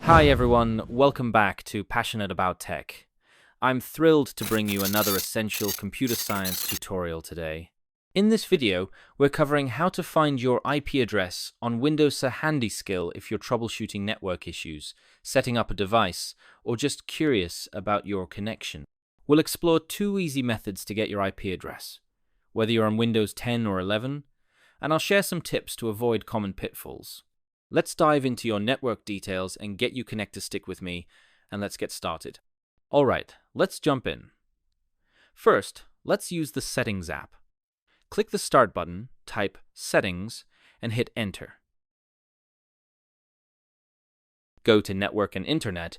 Hi everyone, welcome back to Passionate About Tech. I'm thrilled to bring you another essential computer science tutorial today. In this video, we're covering how to find your IP address on Windows a handy skill if you're troubleshooting network issues, setting up a device, or just curious about your connection. We'll explore two easy methods to get your IP address, whether you're on Windows 10 or 11, and I'll share some tips to avoid common pitfalls. Let's dive into your network details and get you connected to stick with me, and let's get started. Alright, let's jump in. First, let's use the Settings app. Click the Start button, type Settings, and hit Enter. Go to Network and Internet,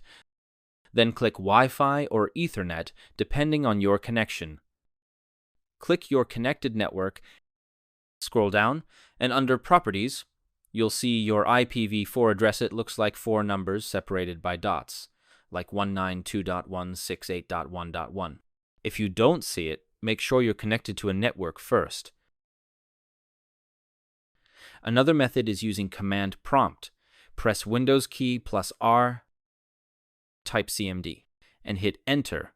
then click Wi-Fi or Ethernet depending on your connection. Click your connected network, scroll down, and under Properties, you'll see your IPv4 address. It looks like four numbers separated by dots, like 192.168.1.1. If you don't see it, make sure you're connected to a network first. Another method is using Command Prompt. Press Windows key plus R, type CMD, and hit Enter.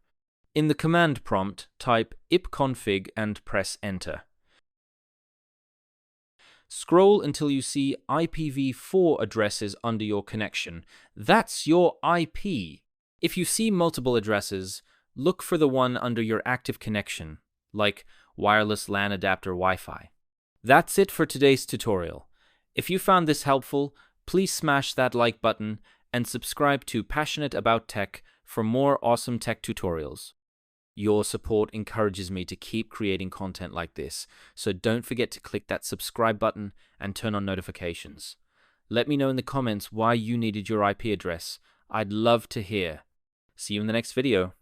In the command prompt, type ipconfig and press Enter. Scroll until you see IPv4 addresses under your connection. That's your IP. If you see multiple addresses, look for the one under your active connection, like wireless LAN adapter Wi-Fi. That's it for today's tutorial. If you found this helpful, please smash that like button and subscribe to Passionate About Tech for more awesome tech tutorials. Your support encourages me to keep creating content like this, so don't forget to click that subscribe button and turn on notifications. Let me know in the comments why you needed your IP address. I'd love to hear. See you in the next video.